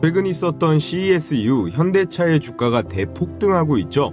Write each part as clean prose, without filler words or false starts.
최근 있었던 CES 이후 현대차의 주가가 대폭등하고 있죠.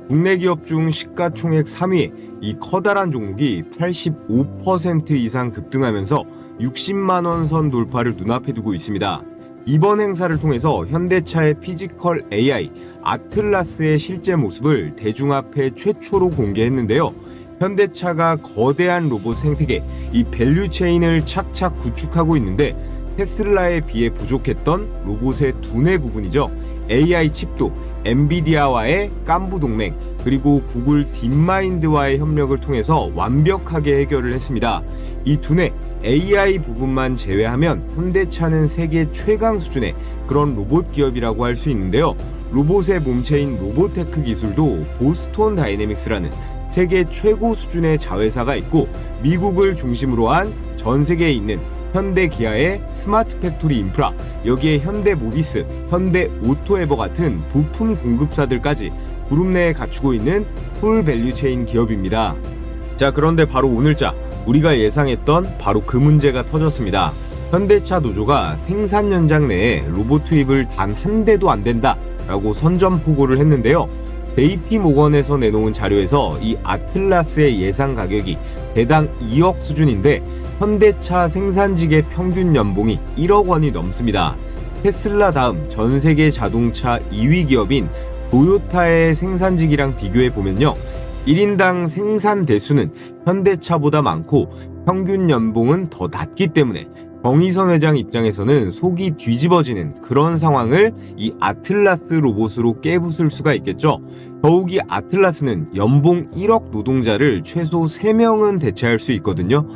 국내 기업 중 시가총액 3위에 이 커다란 종목이 85% 이상 급등하면서 60만 원 선 돌파를 눈앞에 두고 있습니다. 이번 행사를 통해서 현대차의 피지컬 AI 아틀라스의 실제 모습을 대중 앞에 최초로 공개했는데요. 현대차가 거대한 로봇 생태계, 이 밸류체인을 착착 구축하고 있는데 테슬라에 비해 부족했던 로봇의 두뇌 부분이죠. AI 칩도 엔비디아와의 깐부 동맹, 그리고 구글 딥마인드와의 협력을 통해서 완벽하게 해결을 했습니다. 이 두뇌 AI 부분만 제외하면 현대차는 세계 최강 수준의 그런 로봇 기업이라고 할 수 있는데요. 로봇의 몸체인 로보테크 기술도 보스톤 다이내믹스라는 세계 최고 수준의 자회사가 있고, 미국을 중심으로 한 전 세계에 있는 현대 기아의 스마트 팩토리 인프라, 여기에 현대 모비스, 현대 오토에버 같은 부품 공급사들까지 그룹 내에 갖추고 있는 풀 밸류체인 기업입니다. 자, 그런데 바로 오늘자 우리가 예상했던 바로 그 문제가 터졌습니다. 현대차 노조가 생산 연장 내에 로봇 투입을 단 한 대도 안 된다 라고 선전포고를 했는데요. JP 모건에서 내놓은 자료에서 이 아틀라스의 예상 가격이 대당 2억 수준인데 현대차 생산직의 평균 연봉이 1억 원이 넘습니다. 테슬라 다음 전 세계 자동차 2위 기업인 도요타의 생산직이랑 비교해 보면요, 1인당 생산 대수는 현대차보다 많고 평균 연봉은 더 낮기 때문에 정의선 회장 입장에서는 속이 뒤집어지는 그런 상황을 이 아틀라스 로봇으로 깨부술 수가 있겠죠. 더욱이 아틀라스는 연봉 1억 노동자를 최소 3명은 대체할 수 있거든요.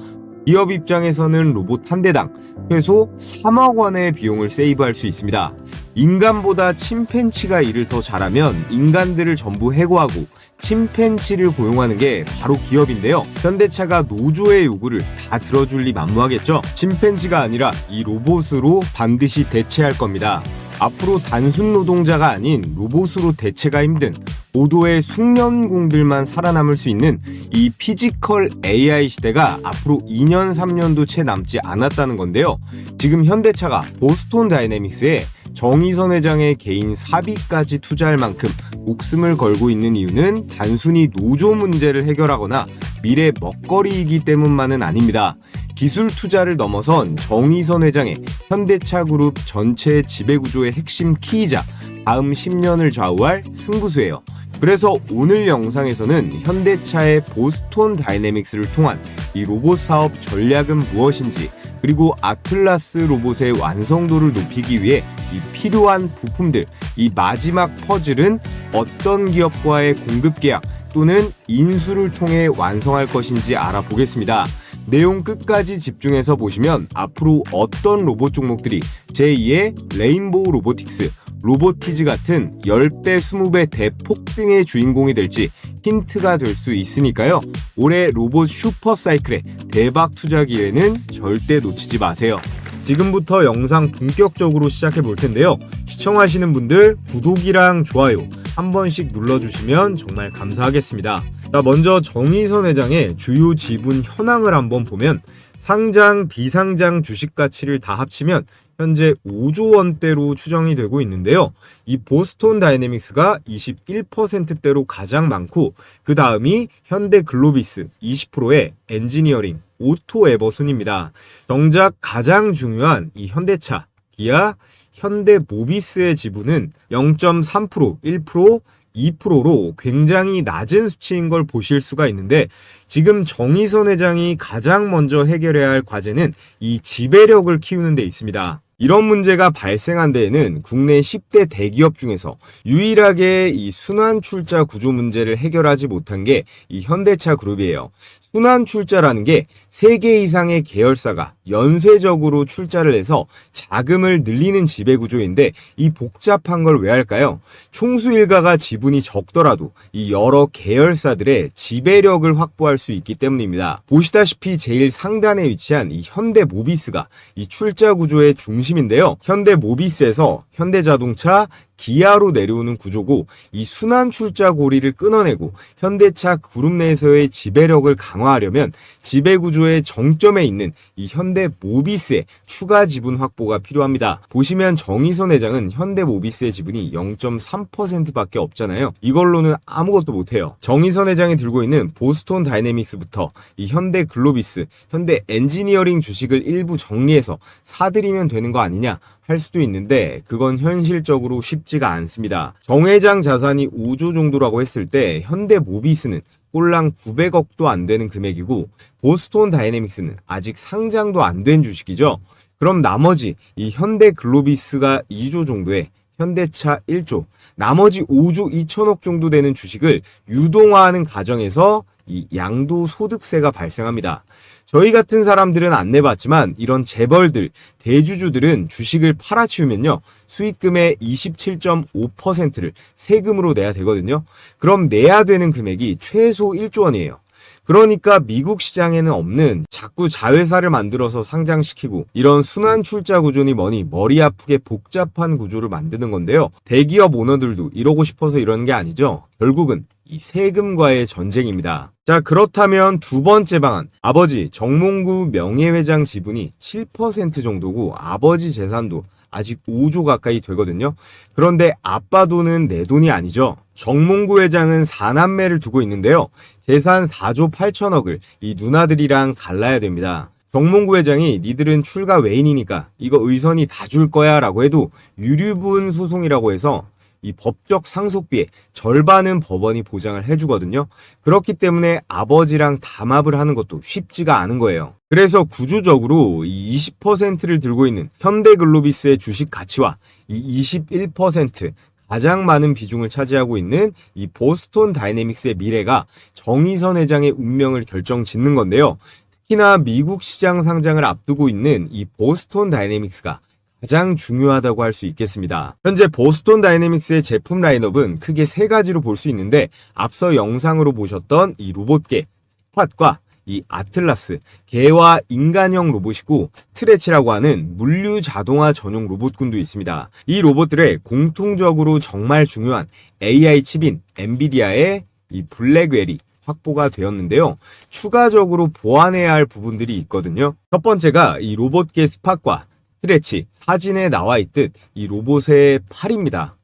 기업 입장에서는 로봇 한 대당 최소 3억 원의 비용을 세이브할 수 있습니다. 인간보다 침팬치가 일을 더 잘하면 인간들을 전부 해고하고 침팬치를 고용하는 게 바로 기업인데요. 현대차가 노조의 요구를 다 들어줄 리 만무하겠죠. 침팬치가 아니라 이 로봇으로 반드시 대체할 겁니다. 앞으로 단순 노동자가 아닌 로봇으로 대체가 힘든 고도의 숙련공들만 살아남을 수 있는 이 피지컬 AI 시대가 앞으로 2년 3년도 채 남지 않았다는 건데요. 지금 현대차가 보스톤 다이내믹스에 정의선 회장의 개인 사비까지 투자할 만큼 목숨을 걸고 있는 이유는 단순히 노조 문제를 해결하거나 미래 먹거리이기 때문만은 아닙니다. 기술 투자를 넘어선 정의선 회장의 현대차 그룹 전체 지배구조의 핵심 키이자 다음 10년을 좌우할 승부수예요. 그래서 오늘 영상에서는 현대차의 보스톤 다이내믹스를 통한 이 로봇 사업 전략은 무엇인지, 그리고 아틀라스 로봇의 완성도를 높이기 위해 이 필요한 부품들, 이 마지막 퍼즐은 어떤 기업과의 공급 계약 또는 인수를 통해 완성할 것인지 알아보겠습니다. 내용 끝까지 집중해서 보시면 앞으로 어떤 로봇 종목들이 제2의 레인보우 로보틱스, 로보티즈 같은 10배, 20배 대폭등의 주인공이 될지 힌트가 될 수 있으니까요. 올해 로봇 슈퍼사이클의 대박 투자 기회는 절대 놓치지 마세요. 지금부터 영상 본격적으로 시작해 볼 텐데요. 시청하시는 분들 구독이랑 좋아요 한 번씩 눌러주시면 정말 감사하겠습니다. 자, 먼저 정의선 회장의 주요 지분 현황을 한번 보면 상장, 비상장 주식 가치를 다 합치면 현재 5조 원대로 추정이 되고 있는데요. 이 보스톤 다이내믹스가 21%대로 가장 많고, 그 다음이 현대글로비스 20%의 엔지니어링, 오토에버 순입니다. 정작 가장 중요한 이 현대차, 기아, 현대모비스의 지분은 0.3%, 1%, 2%로 굉장히 낮은 수치인 걸 보실 수가 있는데, 지금 정의선 회장이 가장 먼저 해결해야 할 과제는 이 지배력을 키우는 데 있습니다. 이런 문제가 발생한 데에는 국내 10대 대기업 중에서 유일하게 이 순환 출자 구조 문제를 해결하지 못한 게 이 현대차 그룹이에요. 순환 출자라는 게 3개 이상의 계열사가 연쇄적으로 출자를 해서 자금을 늘리는 지배 구조인데, 이 복잡한 걸 왜 할까요? 총수 일가가 지분이 적더라도 이 여러 계열사들의 지배력을 확보할 수 있기 때문입니다. 보시다시피 제일 상단에 위치한 이 현대모비스가 이 출자 구조의 중심인데요. 현대모비스에서 현대자동차, 기아로 내려오는 구조고 이 순환 출자 고리를 끊어내고 현대차 그룹 내에서의 지배력을 강화하려면 지배 구조의 정점에 있는 이 현대모비스의 추가 지분 확보가 필요합니다. 보시면 정의선 회장은 현대모비스의 지분이 0.3%밖에 없잖아요. 이걸로는 아무것도 못해요. 정의선 회장이 들고 있는 보스톤 다이내믹스부터 이 현대글로비스, 현대엔지니어링 주식을 일부 정리해서 사들이면 되는 거 아니냐 할 수도 있는데 그건 현실적으로 쉽지가 않습니다. 정 회장 자산이 5조 정도라고 했을 때 현대모비스는 꼴랑 900억도 안 되는 금액이고 보스톤 다이내믹스는 아직 상장도 안 된 주식이죠. 그럼 나머지 이 현대글로비스가 2조 정도에 현대차 1조, 나머지 5조 2천억 정도 되는 주식을 유동화하는 과정에서 이 양도소득세가 발생합니다. 저희 같은 사람들은 안 내봤지만 이런 재벌들, 대주주들은 주식을 팔아치우면요. 수익금의 27.5%를 세금으로 내야 되거든요. 그럼 내야 되는 금액이 최소 1조 원이에요. 그러니까 미국 시장에는 없는 자꾸 자회사를 만들어서 상장시키고 이런 순환 출자 구조니 뭐니 머리 아프게 복잡한 구조를 만드는 건데요. 대기업 오너들도 이러고 싶어서 이러는 게 아니죠. 결국은 이 세금과의 전쟁입니다. 자, 그렇다면 두 번째 방안. 아버지 정몽구 명예회장 지분이 7% 정도고 아버지 재산도 아직 5조 가까이 되거든요. 그런데 아빠 돈은 내 돈이 아니죠. 정몽구 회장은 4남매를 두고 있는데요. 재산 4조 8천억을 이 누나들이랑 갈라야 됩니다. 정몽구 회장이 니들은 출가 외인이니까 이거 의선이 다 줄 거야 라고 해도 유류분 소송이라고 해서 이 법적 상속비의 절반은 법원이 보장을 해주거든요. 그렇기 때문에 아버지랑 담합을 하는 것도 쉽지가 않은 거예요. 그래서 구조적으로 이 20%를 들고 있는 현대글로비스의 주식 가치와 이 21% 가장 많은 비중을 차지하고 있는 이 보스톤 다이내믹스의 미래가 정의선 회장의 운명을 결정짓는 건데요. 특히나 미국 시장 상장을 앞두고 있는 이 보스톤 다이내믹스가 가장 중요하다고 할 수 있겠습니다. 현재 보스톤 다이내믹스의 제품 라인업은 크게 세 가지로 볼 수 있는데 앞서 영상으로 보셨던 이 로봇계 스팟과 이 아틀라스, 개와 인간형 로봇이고 스트레치라고 하는 물류 자동화 전용 로봇군도 있습니다. 이 로봇들의 공통적으로 정말 중요한 AI 칩인 엔비디아의 이 블랙웰이 확보가 되었는데요. 추가적으로 보완해야 할 부분들이 있거든요. 첫 번째가 이 로봇계 스팟과 스트레치, 사진에 나와 있듯 이 로봇의 팔입니다.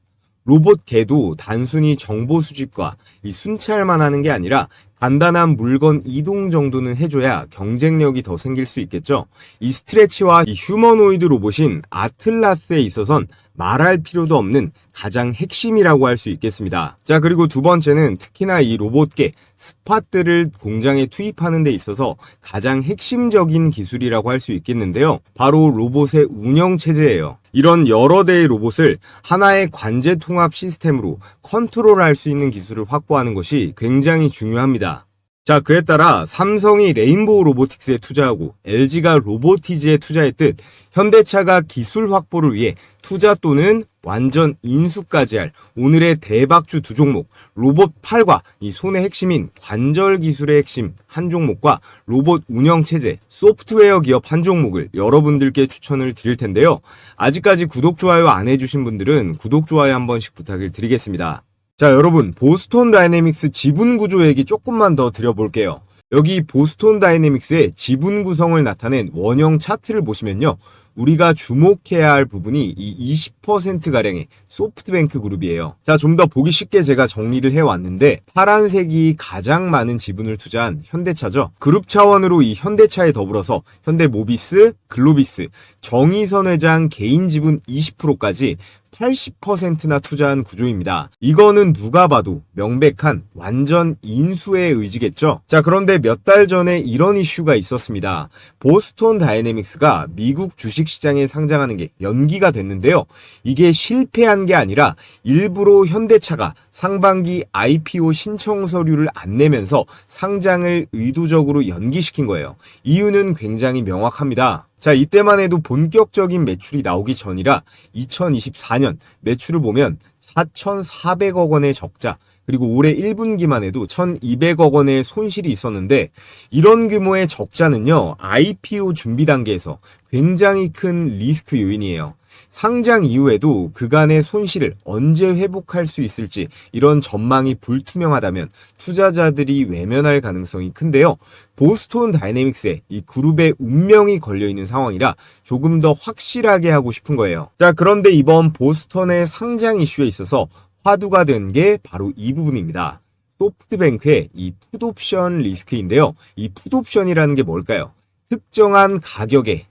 로봇 개도 단순히 정보 수집과 이 순찰만 하는 게 아니라 간단한 물건 이동 정도는 해줘야 경쟁력이 더 생길 수 있겠죠. 이 스트레치와 이 휴머노이드 로봇인 아틀라스에 있어선 말할 필요도 없는 가장 핵심이라고 할 수 있겠습니다. 자, 그리고 두 번째는 특히나 이 로봇계 스팟들을 공장에 투입하는 데 있어서 가장 핵심적인 기술이라고 할 수 있겠는데요. 바로 로봇의 운영 체제예요. 이런 여러 대의 로봇을 하나의 관제 통합 시스템으로 컨트롤할 수 있는 기술을 확보하는 것이 굉장히 중요합니다. 자, 그에 따라 삼성이 레인보우 로보틱스에 투자하고 LG가 로보티즈에 투자했듯 현대차가 기술 확보를 위해 투자 또는 완전 인수까지 할 오늘의 대박주 두 종목, 로봇 팔과 이 손의 핵심인 관절 기술의 핵심 한 종목과 로봇 운영 체제, 소프트웨어 기업 한 종목을 여러분들께 추천을 드릴 텐데요. 아직까지 구독, 좋아요 안 해주신 분들은 구독, 좋아요 한 번씩 부탁을 드리겠습니다. 자, 여러분, 보스톤 다이내믹스 지분 구조 얘기 조금만 더 드려볼게요. 여기 보스톤 다이내믹스의 지분 구성을 나타낸 원형 차트를 보시면요. 우리가 주목해야 할 부분이 이 20%가량의 소프트뱅크 그룹이에요. 자, 좀 더 보기 쉽게 제가 정리를 해왔는데 파란색이 가장 많은 지분을 투자한 현대차죠. 그룹 차원으로 이 현대차에 더불어서 현대모비스, 글로비스, 정의선 회장 개인 지분 20%까지 80%나 투자한 구조입니다. 이거는 누가 봐도 명백한 완전 인수의 의지겠죠. 자, 그런데 몇 달 전에 이런 이슈가 있었습니다. 보스톤 다이내믹스가 미국 주식시장에 상장하는 게 연기가 됐는데요. 이게 실패한 게 아니라 일부러 현대차가 상반기 IPO 신청 서류를 안 내면서 상장을 의도적으로 연기시킨 거예요. 이유는 굉장히 명확합니다. 자, 이때만 해도 본격적인 매출이 나오기 전이라 2024년 매출을 보면 4,400억 원의 적자, 그리고 올해 1분기만 해도 1,200억 원의 손실이 있었는데 이런 규모의 적자는요, IPO 준비 단계에서 굉장히 큰 리스크 요인이에요. 상장 이후에도 그간의 손실을 언제 회복할 수 있을지 이런 전망이 불투명하다면 투자자들이 외면할 가능성이 큰데요. 보스톤 다이내믹스에 이 그룹의 운명이 걸려있는 상황이라 조금 더 확실하게 하고 싶은 거예요. 자, 그런데 이번 보스턴의 상장 이슈에 있어서 화두가 된 게 바로 이 부분입니다. 소프트뱅크의 이 풋옵션 리스크인데요. 이 풋옵션이라는 게 뭘까요? 특정한 가격에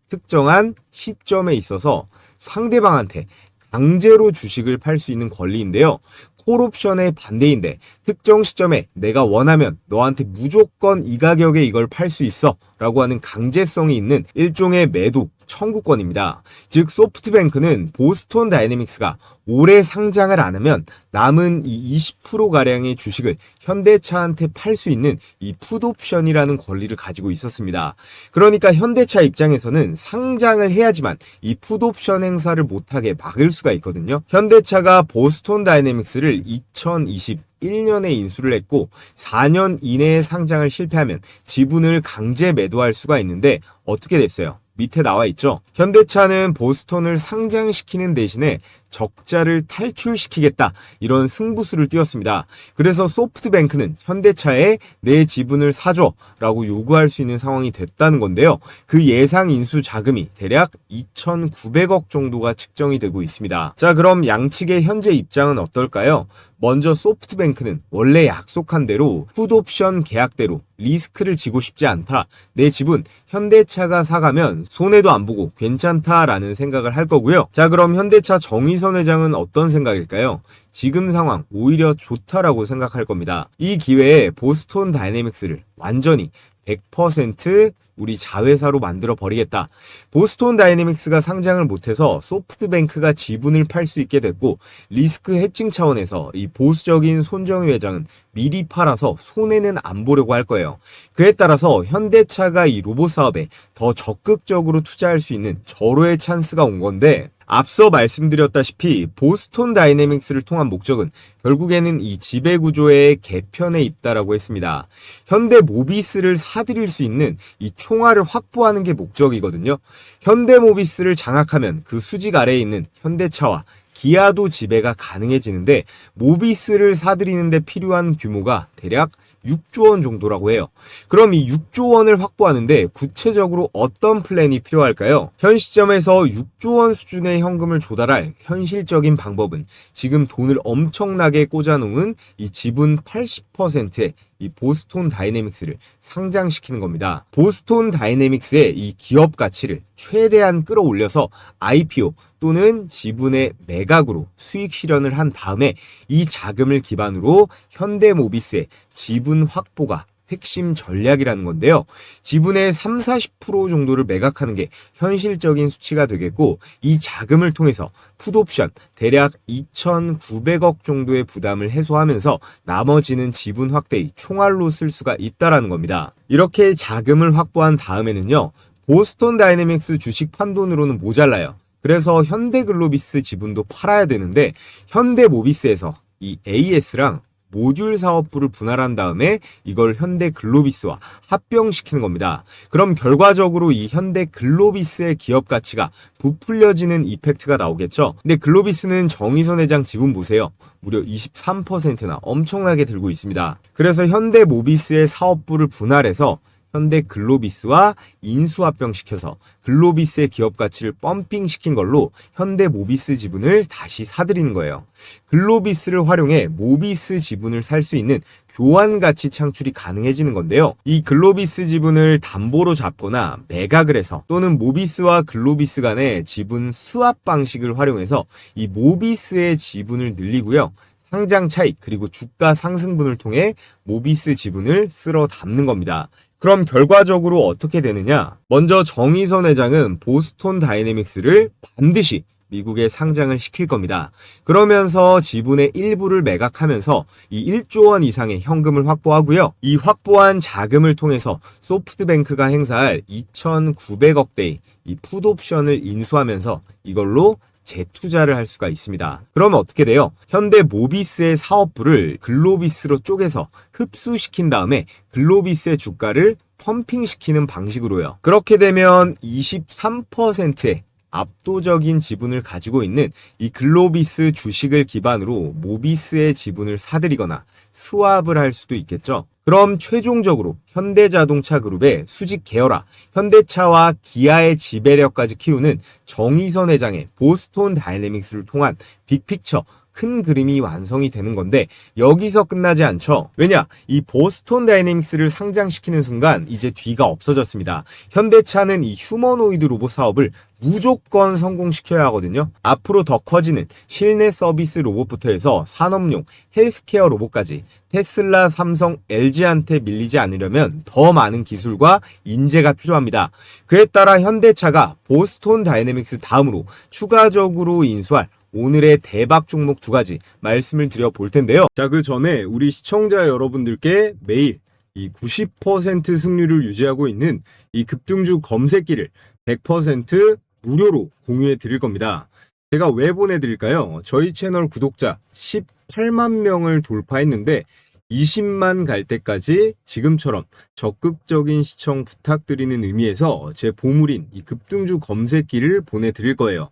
특정한 시점에 있어서 상대방한테 강제로 주식을 팔 수 있는 권리인데요. 콜옵션의 반대인데 특정 시점에 내가 원하면 너한테 무조건 이 가격에 이걸 팔 수 있어 라고 하는 강제성이 있는 일종의 매도 청구권입니다. 즉 소프트뱅크는 보스톤 다이내믹스가 올해 상장을 안 하면 남은 이 20%가량의 주식을 현대차한테 팔 수 있는 이 풋옵션이라는 권리를 가지고 있었습니다. 그러니까 현대차 입장에서는 상장을 해야지만 이 풋옵션 행사를 못하게 막을 수가 있거든요. 현대차가 보스톤 다이내믹스를 2021년에 인수를 했고 4년 이내에 상장을 실패하면 지분을 강제 매도할 수가 있는데 어떻게 됐어요? 밑에 나와 있죠. 현대차는 보스톤을 상장시키는 대신에 적자를 탈출시키겠다 이런 승부수를 띄웠습니다. 그래서 소프트뱅크는 현대차에 내 지분을 사줘 라고 요구할 수 있는 상황이 됐다는 건데요. 그 예상 인수 자금이 대략 2,900억 정도가 측정이 되고 있습니다. 자, 그럼 양측의 현재 입장은 어떨까요? 먼저 소프트뱅크는 원래 약속한 대로 풋옵션 계약대로 리스크를 지고 싶지 않다. 내 지분 현대차가 사가면 손해도 안 보고 괜찮다라는 생각을 할 거고요. 자, 그럼 현대차 정의선 회장은 어떤 생각일까요? 지금 상황 오히려 좋다라고 생각할 겁니다. 이 기회에 보스톤 다이내믹스를 완전히 100% 우리 자회사로 만들어 버리겠다. 보스톤 다이내믹스가 상장을 못해서 소프트뱅크가 지분을 팔 수 있게 됐고 리스크 해칭 차원에서 이 보수적인 손정희 회장은 미리 팔아서 손해는 안 보려고 할 거예요. 그에 따라서 현대차가 이 로봇 사업에 더 적극적으로 투자할 수 있는 절호의 찬스가 온 건데 앞서 말씀드렸다시피 보스톤 다이내믹스를 통한 목적은 결국에는 이 지배구조의 개편에 있다라고 했습니다. 현대 모비스를 사들일 수 있는 이 총알을 확보하는 게 목적이거든요. 현대 모비스를 장악하면 그 수직 아래에 있는 현대차와 기아도 지배가 가능해지는데 모비스를 사들이는데 필요한 규모가 대략 6조 원 정도라고 해요. 그럼 이 6조 원을 확보하는데 구체적으로 어떤 플랜이 필요할까요? 현 시점에서 6조 원 수준의 현금을 조달할 현실적인 방법은 지금 돈을 엄청나게 꽂아놓은 이 지분 80%의 이 보스톤 다이내믹스를 상장시키는 겁니다. 보스톤 다이내믹스의 이 기업 가치를 최대한 끌어올려서 IPO 또는 지분의 매각으로 수익 실현을 한 다음에 이 자금을 기반으로 현대모비스의 지분 확보가 핵심 전략이라는 건데요. 지분의 30-40% 정도를 매각하는 게 현실적인 수치가 되겠고 이 자금을 통해서 풋옵션 대략 2,900억 정도의 부담을 해소하면서 나머지는 지분 확대의 총알로 쓸 수가 있다라는 겁니다. 이렇게 자금을 확보한 다음에는요. 보스톤 다이내믹스 주식 판돈으로는 모자라요. 그래서 현대글로비스 지분도 팔아야 되는데 현대모비스에서 이 AS랑 모듈 사업부를 분할한 다음에 이걸 현대글로비스와 합병시키는 겁니다. 그럼 결과적으로 이 현대글로비스의 기업 가치가 부풀려지는 이펙트가 나오겠죠. 근데 글로비스는 정의선 회장 지분 보세요. 무려 23%나 엄청나게 들고 있습니다. 그래서 현대모비스의 사업부를 분할해서 현대글로비스와 인수합병시켜서 글로비스의 기업 가치를 펌핑시킨 걸로 현대모비스 지분을 다시 사들이는 거예요. 글로비스를 활용해 모비스 지분을 살 수 있는 교환 가치 창출이 가능해지는 건데요. 이 글로비스 지분을 담보로 잡거나 매각을 해서 또는 모비스와 글로비스 간의 지분 스왑 방식을 활용해서 이 모비스의 지분을 늘리고요. 상장 차익 그리고 주가 상승분을 통해 모비스 지분을 쓸어 담는 겁니다. 그럼 결과적으로 어떻게 되느냐? 먼저 정의선 회장은 보스톤 다이내믹스를 반드시 미국에 상장을 시킬 겁니다. 그러면서 지분의 일부를 매각하면서 이 1조 원 이상의 현금을 확보하고요. 이 확보한 자금을 통해서 소프트뱅크가 행사할 2,900억대의 이 풋옵션을 인수하면서 이걸로 재투자를 할 수가 있습니다. 그러면 어떻게 돼요? 현대모비스의 사업부를 글로비스로 쪼개서 흡수시킨 다음에 글로비스의 주가를 펌핑시키는 방식으로요. 그렇게 되면 23%의 압도적인 지분을 가지고 있는 이 글로비스 주식을 기반으로 모비스의 지분을 사들이거나 스왑을 할 수도 있겠죠. 그럼 최종적으로 현대자동차 그룹의 수직 계열화, 현대차와 기아의 지배력까지 키우는 정의선 회장의 보스톤 다이내믹스를 통한 빅픽처, 큰 그림이 완성이 되는 건데 여기서 끝나지 않죠. 왜냐? 이 보스톤 다이내믹스를 상장시키는 순간 이제 뒤가 없어졌습니다. 현대차는 이 휴머노이드 로봇 사업을 무조건 성공시켜야 하거든요. 앞으로 더 커지는 실내 서비스 로봇부터 해서 산업용 헬스케어 로봇까지 테슬라, 삼성, LG한테 밀리지 않으려면 더 많은 기술과 인재가 필요합니다. 그에 따라 현대차가 보스톤 다이내믹스 다음으로 추가적으로 인수할 오늘의 대박 종목 두 가지 말씀을 드려볼 텐데요. 자, 그 전에 우리 시청자 여러분들께 매일 이 90% 승률을 유지하고 있는 이 급등주 검색기를 100% 무료로 공유해 드릴 겁니다. 제가 왜 보내드릴까요? 저희 채널 구독자 18만 명을 돌파했는데 20만 갈 때까지 지금처럼 적극적인 시청 부탁드리는 의미에서 제 보물인 이 급등주 검색기를 보내드릴 거예요.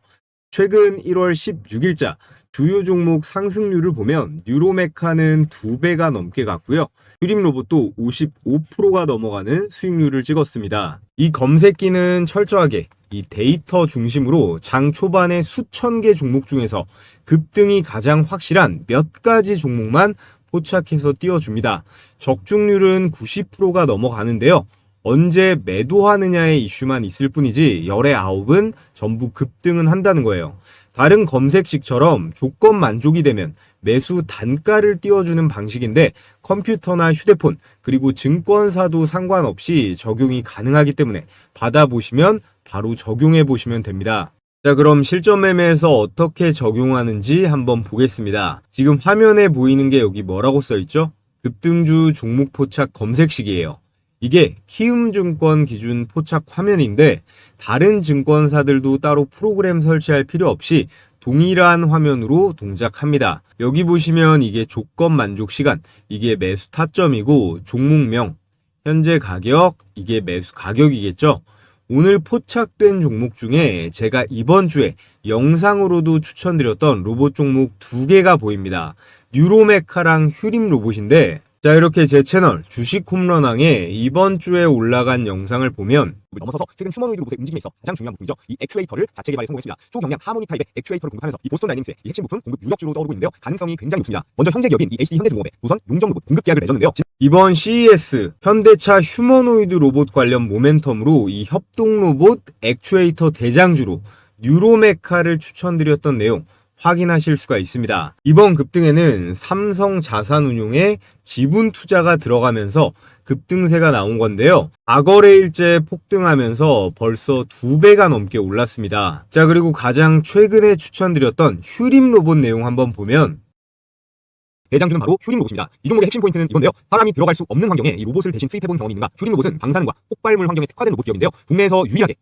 최근 1월 16일자 주요 종목 상승률을 보면 뉴로메카는 2배가 넘게 갔고요. 휴림로봇도 55%가 넘어가는 수익률을 찍었습니다. 이 검색기는 철저하게 이 데이터 중심으로 장 초반에 수천 개 종목 중에서 급등이 가장 확실한 몇 가지 종목만 포착해서 띄워줍니다. 적중률은 90%가 넘어가는데요. 언제 매도하느냐의 이슈만 있을 뿐이지 열의 9은 전부 급등은 한다는 거예요. 다른 검색식처럼 조건 만족이 되면 매수 단가를 띄워주는 방식인데 컴퓨터나 휴대폰 그리고 증권사도 상관없이 적용이 가능하기 때문에 받아보시면 바로 적용해 보시면 됩니다. 자, 그럼 실전 매매에서 어떻게 적용하는지 한번 보겠습니다. 지금 화면에 보이는 게 여기 뭐라고 써있죠? 급등주 종목 포착 검색식이에요. 이게 키움증권 기준 포착 화면인데 다른 증권사들도 따로 프로그램 설치할 필요 없이 동일한 화면으로 동작합니다. 여기 보시면 이게 조건 만족 시간, 이게 매수 타점이고 종목명, 현재 가격, 이게 매수 가격이겠죠. 오늘 포착된 종목 중에 제가 이번 주에 영상으로도 추천드렸던 로봇 종목 2개가 보입니다. 뉴로메카랑 휴림 로봇인데 자, 이렇게 제 채널 주식 홈런왕에 이번 주에 올라간 영상을 보면 넘어서서 최근 휴머노이드 로봇의 움직임에 있어 가장 중요한 부분이죠. 이 액추에이터를 자체 개발에 성공했습니다. 초경량 하모니 타입의 액추에이터를 공급하면서 이 보스톤 다이내믹스의 이 핵심 부품 공급 유력주로 떠오르고 있는데요. 가능성이 굉장히 높습니다. 먼저 현재 기업인 이 HD 현대중공업의 우선 용접 로봇 공급 계약을 맺었는데요. 이번 CES 현대차 휴머노이드 로봇 관련 모멘텀으로 이 협동 로봇 액추에이터 대장주로 뉴로메카를 추천드렸던 내용 확인하실 수가 있습니다. 이번 급등에는 삼성 자산운용의 지분 투자가 들어가면서 급등세가 나온 건데요. 과거래일째 폭등하면서 벌써 2배가 넘게 올랐습니다. 자, 그리고 가장 최근에 추천드렸던 휴림 로봇 내용 한번 보면 대장주는 바로 휴림 로봇입니다. 이 종목의 핵심 포인트는 이건데요. 사람이 들어갈 수 없는 환경에 이 로봇을 대신 투입해본 경험이 있는가? 휴림 로봇은 방사능과 폭발물 환경에 특화된 로봇 기업인데요. 국내에서 유일하게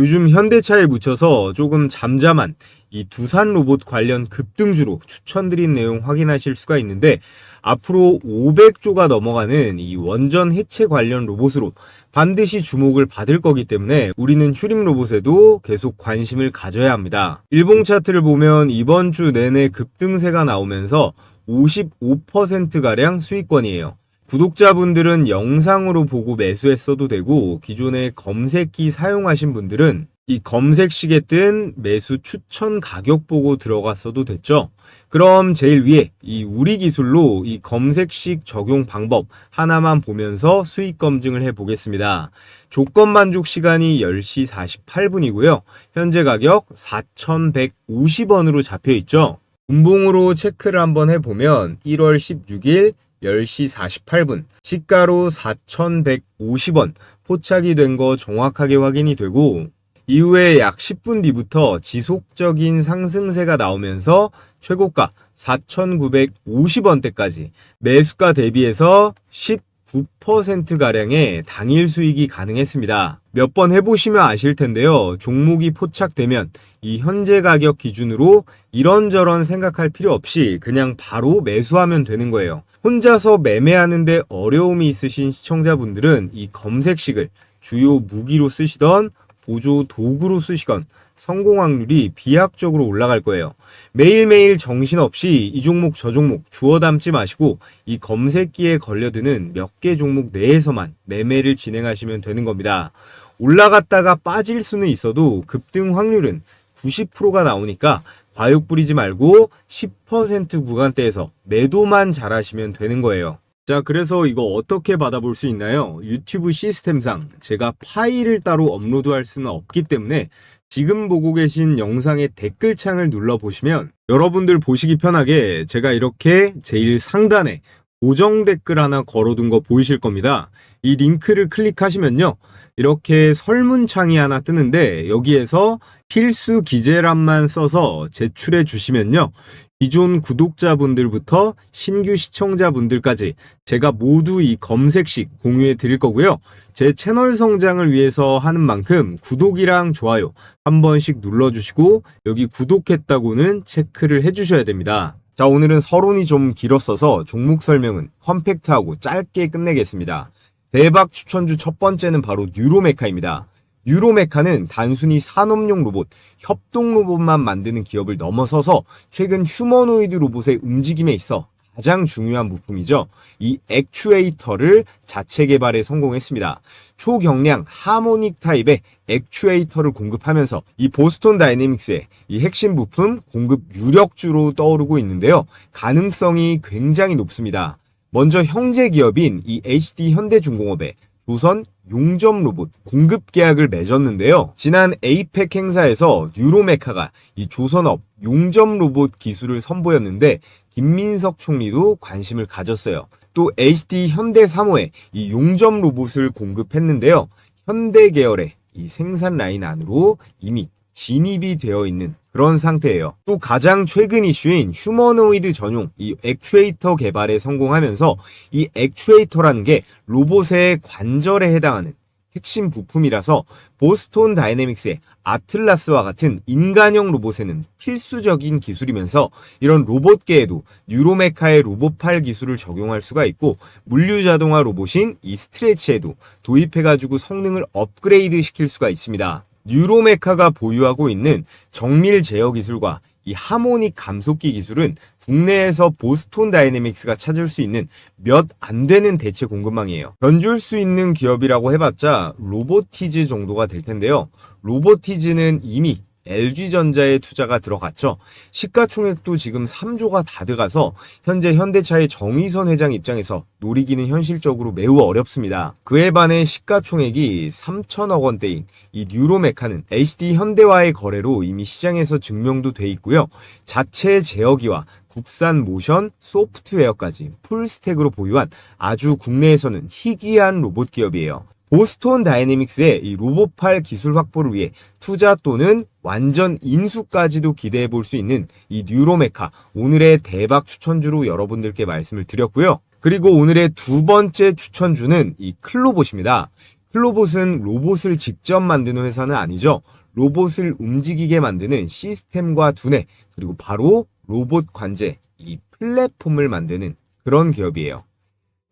요즘 현대차에 묻혀서 조금 잠잠한 이 두산 로봇 관련 급등주로 추천드린 내용 확인하실 수가 있는데 앞으로 500조가 넘어가는 이 원전 해체 관련 로봇으로 반드시 주목을 받을 거기 때문에 우리는 휴림 로봇에도 계속 관심을 가져야 합니다. 일봉 차트를 보면 이번 주 내내 급등세가 나오면서 55%가량 수익권이에요. 구독자분들은 영상으로 보고 매수했어도 되고 기존에 검색기 사용하신 분들은 이 검색식에 뜬 매수 추천 가격 보고 들어갔어도 됐죠. 그럼 제일 위에 이 우리 기술로 이 검색식 적용 방법 하나만 보면서 수익 검증을 해 보겠습니다. 조건 만족 시간이 10시 48분이고요. 현재 가격 4,150원으로 잡혀 있죠. 분봉으로 체크를 한번 해보면 1월 16일 10시 48분 시가로 4,150원 포착이 된 거 정확하게 확인이 되고 이후에 약 10분 뒤부터 지속적인 상승세가 나오면서 최고가 4,950원대까지 매수가 대비해서 19%가량의 당일 수익이 가능했습니다. 몇 번 해보시면 아실 텐데요. 종목이 포착되면 이 현재 가격 기준으로 이런저런 생각할 필요 없이 그냥 바로 매수하면 되는 거예요. 혼자서 매매하는데 어려움이 있으신 시청자분들은 이 검색식을 주요 무기로 쓰시던 보조 도구로 쓰시건 성공 확률이 비약적으로 올라갈 거예요. 매일매일 정신없이 이 종목 저 종목 주워 담지 마시고 이 검색기에 걸려드는 몇 개 종목 내에서만 매매를 진행하시면 되는 겁니다. 올라갔다가 빠질 수는 있어도 급등 확률은 90%가 나오니까 과욕 부리지 말고 10% 구간대에서 매도만 잘하시면 되는 거예요. 자, 그래서 이거 어떻게 받아볼 수 있나요? 유튜브 시스템상 제가 파일을 따로 업로드할 수는 없기 때문에 지금 보고 계신 영상의 댓글창을 눌러보시면 여러분들 보시기 편하게 제가 이렇게 제일 상단에 고정 댓글 하나 걸어둔 거 보이실 겁니다. 이 링크를 클릭하시면요, 이렇게 설문창이 하나 뜨는데 여기에서 필수 기재란만 써서 제출해 주시면요, 기존 구독자분들부터 신규 시청자분들까지 제가 모두 이 검색식 공유해 드릴 거고요. 제 채널 성장을 위해서 하는 만큼 구독이랑 좋아요 한 번씩 눌러주시고 여기 구독했다고는 체크를 해주셔야 됩니다. 자, 오늘은 서론이 좀 길었어서 종목 설명은 컴팩트하고 짧게 끝내겠습니다. 대박 추천주 첫 번째는 바로 뉴로메카입니다. 뉴로메카는 단순히 산업용 로봇, 협동 로봇만 만드는 기업을 넘어서서 최근 휴머노이드 로봇의 움직임에 있어 가장 중요한 부품이죠. 이 액추에이터를 자체 개발에 성공했습니다. 초경량 하모닉 타입의 액추에이터를 공급하면서 이 보스톤 다이내믹스의 이 핵심 부품 공급 유력주로 떠오르고 있는데요. 가능성이 굉장히 높습니다. 먼저 형제 기업인 이 HD 현대중공업의 조선 용접 로봇 공급 계약을 맺었는데요. 지난 에이펙 행사에서 뉴로메카가 이 조선업 용접 로봇 기술을 선보였는데 김민석 총리도 관심을 가졌어요. 또 HD 현대사모에 이 용접 로봇을 공급했는데요. 현대 계열의 이 생산 라인 안으로 이미 진입이 되어 있는 그런 상태예요. 또 가장 최근 이슈인 휴머노이드 전용 이 액추에이터 개발에 성공하면서 이 액추에이터라는 게 로봇의 관절에 해당하는 핵심 부품이라서 보스톤 다이내믹스의 아틀라스와 같은 인간형 로봇에는 필수적인 기술이면서 이런 로봇계에도 뉴로메카의 로봇팔 기술을 적용할 수가 있고 물류자동화 로봇인 이 스트레치에도 도입해가지고 성능을 업그레이드 시킬 수가 있습니다. 뉴로메카가 보유하고 있는 정밀 제어 기술과 이 하모닉 감속기 기술은 국내에서 보스톤 다이내믹스가 찾을 수 있는 몇 안 되는 대체 공급망이에요. 견줄 수 있는 기업이라고 해봤자 로보티즈 정도가 될 텐데요. 로보티즈는 이미 LG전자의 투자가 들어갔죠. 시가총액도 지금 3조가 다 들어가서 현재 현대차의 정의선 회장 입장에서 노리기는 현실적으로 매우 어렵습니다. 그에 반해 시가총액이 3천억 원대인 이 뉴로메카는 HD 현대와의 거래로 이미 시장에서 증명도 돼 있고요. 자체 제어기와 국산 모션, 소프트웨어까지 풀스택으로 보유한 아주 국내에서는 희귀한 로봇 기업이에요. 보스톤 다이내믹스의 이 로봇팔 기술 확보를 위해 투자 또는 완전 인수까지도 기대해 볼 수 있는 이 뉴로메카, 오늘의 대박 추천주로 여러분들께 말씀을 드렸고요. 그리고 오늘의 두 번째 추천주는 이 클로봇입니다. 클로봇은 로봇을 직접 만드는 회사는 아니죠. 로봇을 움직이게 만드는 시스템과 두뇌, 그리고 바로 로봇 관제, 이 플랫폼을 만드는 그런 기업이에요.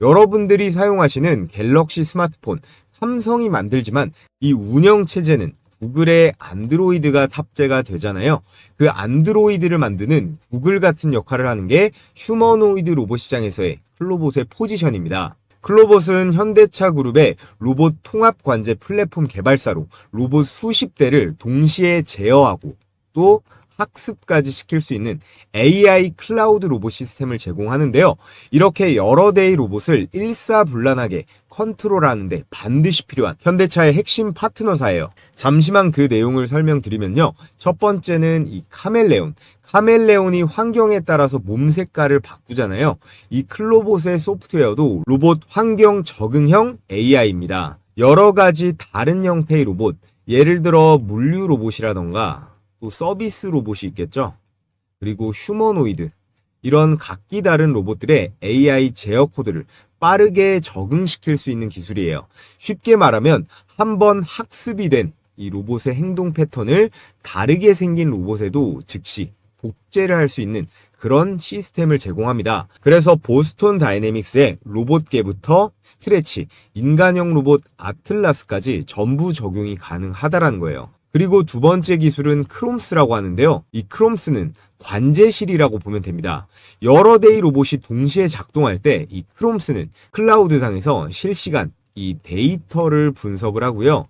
여러분들이 사용하시는 갤럭시 스마트폰, 삼성이 만들지만 이 운영체제는 구글의 안드로이드가 탑재가 되잖아요. 그 안드로이드를 만드는 구글 같은 역할을 하는 게 휴머노이드 로봇 시장에서의 클로봇의 포지션입니다. 클로봇은 현대차 그룹의 로봇 통합 관제 플랫폼 개발사로 로봇 수십 대를 동시에 제어하고 또 학습까지 시킬 수 있는 AI 클라우드 로봇 시스템을 제공하는데요. 이렇게 여러 대의 로봇을 일사불란하게 컨트롤하는데 반드시 필요한 현대차의 핵심 파트너사예요. 잠시만 그 내용을 설명드리면요. 첫 번째는 이 카멜레온. 카멜레온이 환경에 따라서 몸 색깔을 바꾸잖아요. 이 클로봇의 소프트웨어도 로봇 환경 적응형 AI입니다. 여러 가지 다른 형태의 로봇, 예를 들어 물류 로봇이라던가 또 서비스 로봇이 있겠죠. 그리고 휴머노이드, 이런 각기 다른 로봇들의 AI 제어 코드를 빠르게 적응시킬 수 있는 기술이에요. 쉽게 말하면 한번 학습이 된 이 로봇의 행동 패턴을 다르게 생긴 로봇에도 즉시 복제를 할 수 있는 그런 시스템을 제공합니다. 그래서 보스톤 다이내믹스의 로봇계부터 스트레치, 인간형 로봇 아틀라스까지 전부 적용이 가능하다라는 거예요. 그리고 두 번째 기술은 크롬스라고 하는데요. 이 크롬스는 관제실이라고 보면 됩니다. 여러 대의 로봇이 동시에 작동할 때 이 크롬스는 클라우드상에서 실시간 이 데이터를 분석을 하고요.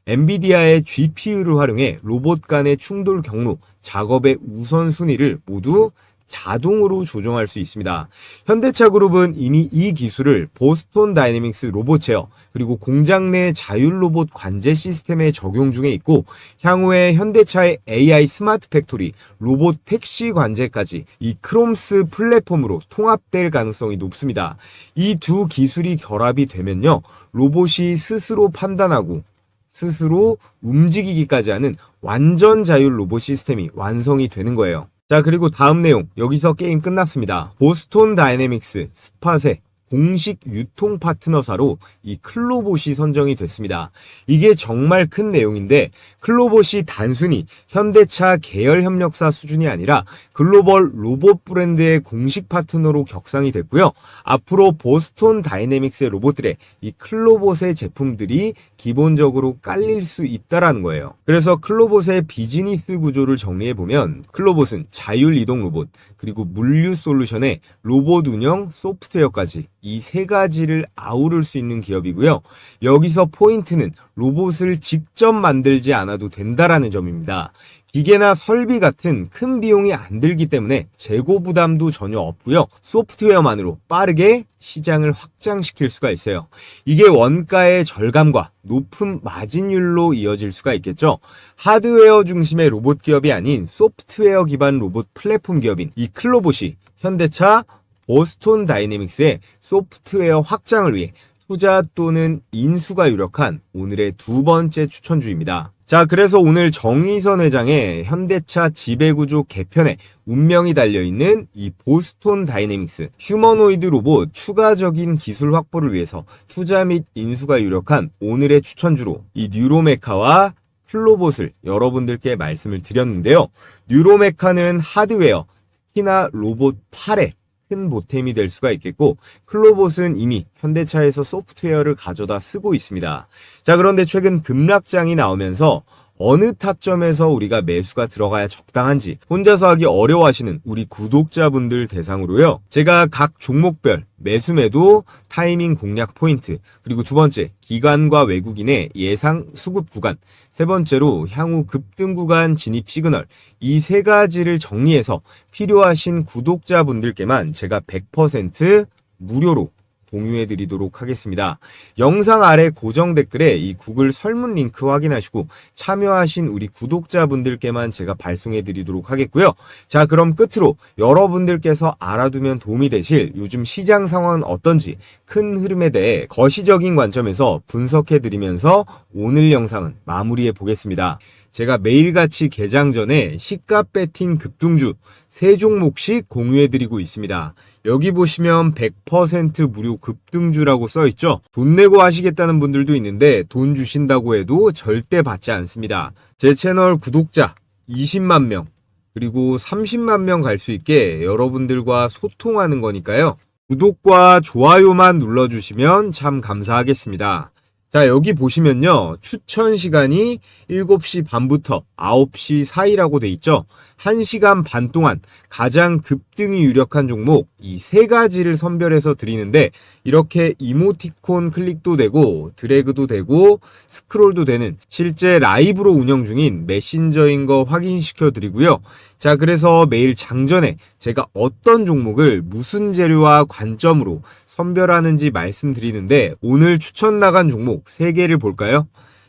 엔비디아의 GPU를 활용해 로봇 간의 충돌 경로, 작업의 우선순위를 모두 자동으로 조정할 수 있습니다. 현대차 그룹은 이미 이 기술을 보스톤 다이내믹스 로봇 제어 그리고 공장 내 자율 로봇 관제 시스템에 적용 중에 있고 향후에 현대차의 AI 스마트 팩토리, 로봇 택시 관제까지 이 크롬스 플랫폼으로 통합될 가능성이 높습니다. 이 두 기술이 결합이 되면요. 로봇이 스스로 판단하고 스스로 움직이기까지 하는 완전 자율 로봇 시스템이 완성이 되는 거예요. 자, 그리고 다음 내용. 여기서 게임 끝났습니다. 보스톤 다이내믹스 스팟의 공식 유통 파트너사로 이 클로봇이 선정이 됐습니다. 이게 정말 큰 내용인데 클로봇이 단순히 현대차 계열 협력사 수준이 아니라 글로벌 로봇 브랜드의 공식 파트너로 격상이 됐고요. 앞으로 보스톤 다이내믹스의 로봇들의 이 클로봇의 제품들이 기본적으로 깔릴 수 있다라는 거예요. 그래서 클로봇의 비즈니스 구조를 정리해보면 클로봇은 자율 이동 로봇, 그리고 물류 솔루션에 로봇 운영 소프트웨어까지 이 세 가지를 아우를 수 있는 기업이고요. 여기서 포인트는 로봇을 직접 만들지 않아도 된다라는 점입니다. 기계나 설비 같은 큰 비용이 안 들기 때문에 재고 부담도 전혀 없고요. 소프트웨어만으로 빠르게 시장을 확장시킬 수가 있어요. 이게 원가의 절감과 높은 마진율로 이어질 수가 있겠죠. 하드웨어 중심의 로봇 기업이 아닌 소프트웨어 기반 로봇 플랫폼 기업인 이 클로봇이 현대차 보스톤 다이내믹스의 소프트웨어 확장을 위해 투자 또는 인수가 유력한 오늘의 두 번째 추천주입니다. 자, 그래서 오늘 정의선 회장의 현대차 지배구조 개편에 운명이 달려있는 이 보스톤 다이내믹스 휴머노이드 로봇 추가적인 기술 확보를 위해서 투자 및 인수가 유력한 오늘의 추천주로 이 뉴로메카와 클로봇을 여러분들께 말씀을 드렸는데요. 뉴로메카는 하드웨어, 특히나 로봇 팔에 큰 보탬이 될 수가 있겠고 클로봇은 이미 현대차에서 소프트웨어를 가져다 쓰고 있습니다. 자, 그런데 최근 급락장이 나오면서 어느 타점에서 우리가 매수가 들어가야 적당한지 혼자서 하기 어려워하시는 우리 구독자분들 대상으로요. 제가 각 종목별 매수 매도 타이밍 공략 포인트, 그리고 두 번째 기관과 외국인의 예상 수급 구간, 세 번째로 향후 급등 구간 진입 시그널, 이 세 가지를 정리해서 필요하신 구독자분들께만 제가 100% 무료로 공유해 드리도록 하겠습니다. 영상 아래 고정 댓글에 이 구글 설문 링크 확인하시고 참여하신 우리 구독자분들께만 제가 발송해 드리도록 하겠고요. 자, 그럼 끝으로 여러분들께서 알아두면 도움이 되실 요즘 시장 상황은 어떤지 큰 흐름에 대해 거시적인 관점에서 분석해 드리면서 오늘 영상은 마무리해 보겠습니다. 제가 매일같이 개장 전에 시가 배팅 급등주 3종목씩 공유해드리고 있습니다. 여기 보시면 100% 무료 급등주라고 써있죠. 돈 내고 하시겠다는 분들도 있는데 돈 주신다고 해도 절대 받지 않습니다. 제 채널 구독자 20만 명 그리고 30만 명 갈 수 있게 여러분들과 소통하는 거니까요. 구독과 좋아요만 눌러주시면 참 감사하겠습니다. 자, 여기 보시면요. 추천 시간이 7시 반부터 9시 사이라고 돼 있죠. 1시간 반 동안 가장 급등이 유력한 종목 이 세 가지를 선별해서 드리는데 이렇게 이모티콘 클릭도 되고 드래그도 되고 스크롤도 되는 실제 라이브로 운영 중인 메신저인 거 확인시켜 드리고요. 자, 그래서 매일 장전에 제가 어떤 종목을 무슨 재료와 관점으로 선별하는지 말씀드리는데 오늘 추천 나간 종목 3개를 볼까요?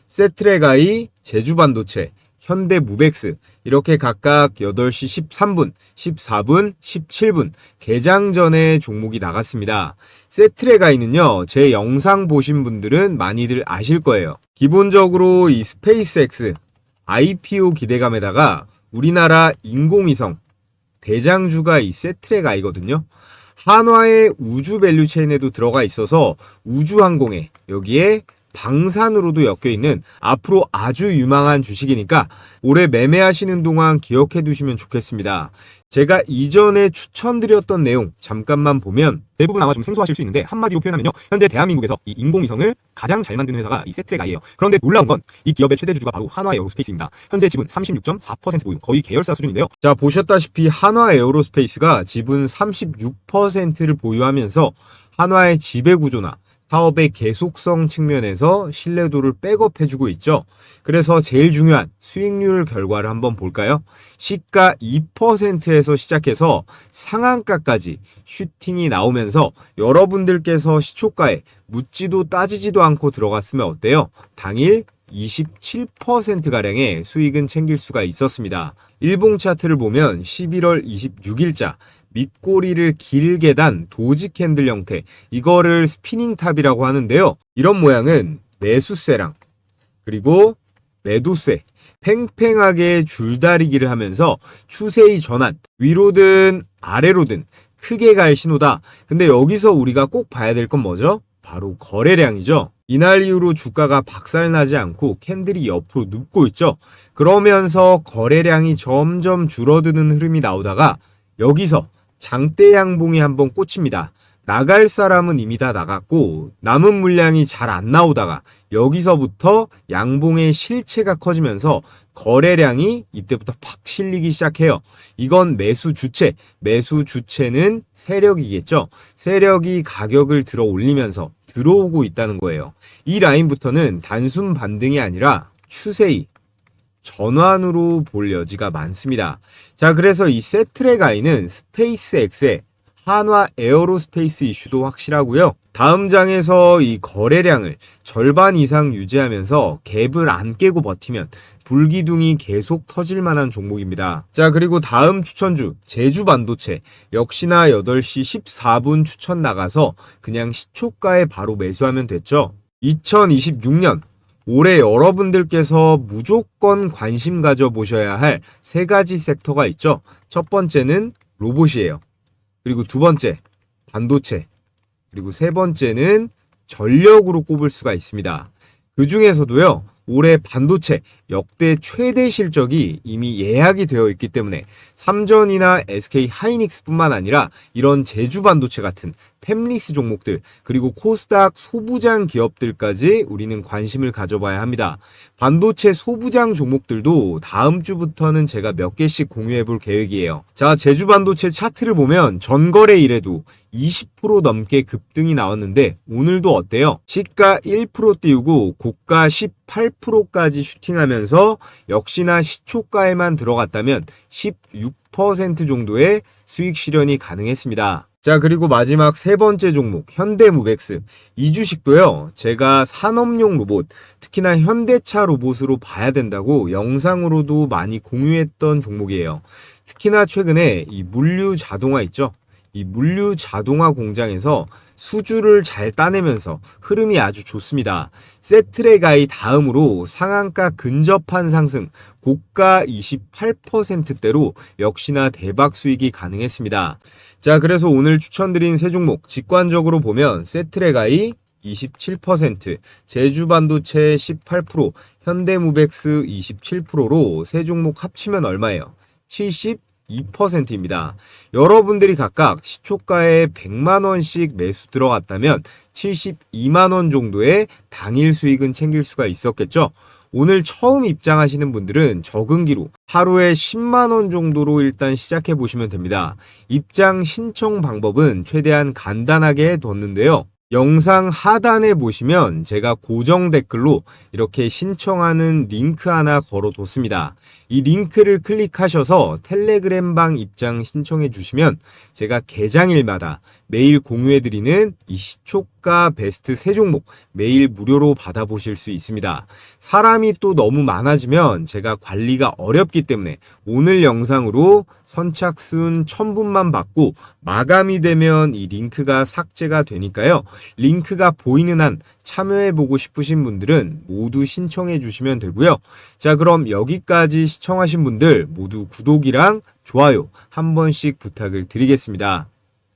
세트레가이, 제주반도체, 현대무벡스 이렇게 각각 8시 13분, 14분, 17분 개장 전에 종목이 나갔습니다. 세트레가이는요, 제 영상 보신 분들은 많이들 아실 거예요. 기본적으로 이 스페이스X IPO 기대감에다가 우리나라 인공위성 대장주가 이 세트레가이거든요. 한화의 우주 밸류체인에도 들어가 있어서 우주항공에 여기에 방산으로도 엮여 있는 앞으로 아주 유망한 주식이니까 올해 매매하시는 동안 기억해 두시면 좋겠습니다. 제가 이전에 추천드렸던 내용 잠깐만 보면 대부분 아마 좀 생소하실 수 있는데 한마디로 표현하면요. 현재 대한민국에서 이 인공위성을 가장 잘 만드는 회사가 이 세트랙AI예요. 그런데 놀라운 건 이 기업의 최대 주주가 바로 한화에어로스페이스입니다. 현재 지분 36.4% 보유, 거의 계열사 수준인데요. 자, 보셨다시피 한화에어로스페이스가 지분 36%를 보유하면서 한화의 지배구조나 사업의 계속성 측면에서 신뢰도를 백업해주고 있죠. 그래서 제일 중요한 수익률 결과를 한번 볼까요? 시가 2%에서 시작해서 상한가까지 슈팅이 나오면서 여러분들께서 시초가에 묻지도 따지지도 않고 들어갔으면 어때요? 당일 27%가량의 수익은 챙길 수가 있었습니다. 일봉 차트를 보면 11월 26일자 밑꼬리를 길게 단 도지 캔들 형태, 이거를 스피닝 탑이라고 하는데요. 이런 모양은 매수세랑 그리고 매도세 팽팽하게 줄다리기를 하면서 추세의 전환, 위로든 아래로든 크게 갈 신호다. 근데 여기서 우리가 꼭 봐야 될 건 뭐죠? 바로 거래량이죠. 이날 이후로 주가가 박살나지 않고 캔들이 옆으로 눕고 있죠. 그러면서 거래량이 점점 줄어드는 흐름이 나오다가 여기서 장대 양봉이 한번 꽂힙니다. 나갈 사람은 이미 다 나갔고 남은 물량이 잘 안 나오다가 여기서부터 양봉의 실체가 커지면서 거래량이 이때부터 팍 실리기 시작해요. 이건 매수 주체는 세력이겠죠. 세력이 가격을 들어 올리면서 들어오고 있다는 거예요. 이 라인부터는 단순 반등이 아니라 추세의 전환으로 볼 여지가 많습니다. 자, 그래서 이 세트랙AI는 스페이스X의 한화 에어로스페이스 이슈도 확실하고요. 다음 장에서 이 거래량을 절반 이상 유지하면서 갭을 안 깨고 버티면 불기둥이 계속 터질 만한 종목입니다. 자, 그리고 다음 추천주 제주반도체 역시나 8시 14분 추천 나가서 그냥 시초가에 바로 매수하면 됐죠. 2026년 올해 여러분들께서 무조건 관심 가져보셔야 할 세 가지 섹터가 있죠. 첫 번째는 로봇이에요. 그리고 두 번째, 반도체. 그리고 세 번째는 전력으로 꼽을 수가 있습니다. 그 중에서도요, 올해 반도체 역대 최대 실적이 이미 예약이 되어 있기 때문에 삼전이나 SK 하이닉스뿐만 아니라 이런 제주 반도체 같은 팹리스 종목들 그리고 코스닥 소부장 기업들까지 우리는 관심을 가져봐야 합니다. 반도체 소부장 종목들도 다음 주부터는 제가 몇 개씩 공유해 볼 계획이에요. 자, 제주 반도체 차트를 보면 전거래 일에도 20% 넘게 급등이 나왔는데 오늘도 어때요? 시가 1% 띄우고 고가 18%까지 슈팅하면서 역시나 시초가에만 들어갔다면 16% 정도의 수익 실현이 가능했습니다. 자, 그리고 마지막 세 번째 종목 현대무벡스, 이 주식도요 제가 산업용 로봇, 특히나 현대차 로봇으로 봐야 된다고 영상으로도 많이 공유했던 종목이에요. 특히나 최근에 이 물류 자동화 있죠, 이 물류 자동화 공장에서 수주를 잘 따내면서 흐름이 아주 좋습니다. 세트랙AI 다음으로 상한가 근접한 상승, 고가 28%대로 역시나 대박 수익이 가능했습니다. 자, 그래서 오늘 추천드린 세 종목 직관적으로 보면 세트랙AI 27%, 제주반도체 18%, 현대무벡스 27%로 세 종목 합치면 얼마예요? 72%입니다. 여러분들이 각각 시초가에 100만원씩 매수 들어갔다면 72만원 정도의 당일 수익은 챙길 수가 있었겠죠. 오늘 처음 입장하시는 분들은 적응기로 하루에 10만원 정도로 일단 시작해 보시면 됩니다. 입장 신청 방법은 최대한 간단하게 뒀는데요. 영상 하단에 보시면 제가 고정 댓글로 이렇게 신청하는 링크 하나 걸어뒀습니다. 이 링크를 클릭하셔서 텔레그램방 입장 신청해 주시면 제가 개장일마다 매일 공유해드리는 이 시초가 베스트 세 종목 매일 무료로 받아보실 수 있습니다. 사람이 또 너무 많아지면 제가 관리가 어렵기 때문에 오늘 영상으로 선착순 1000분만 받고 마감이 되면 이 링크가 삭제가 되니까요. 링크가 보이는 한 참여해보고 싶으신 분들은 모두 신청해 주시면 되고요. 자, 그럼 여기까지 시청하신 분들 모두 구독이랑 좋아요 한 번씩 부탁을 드리겠습니다.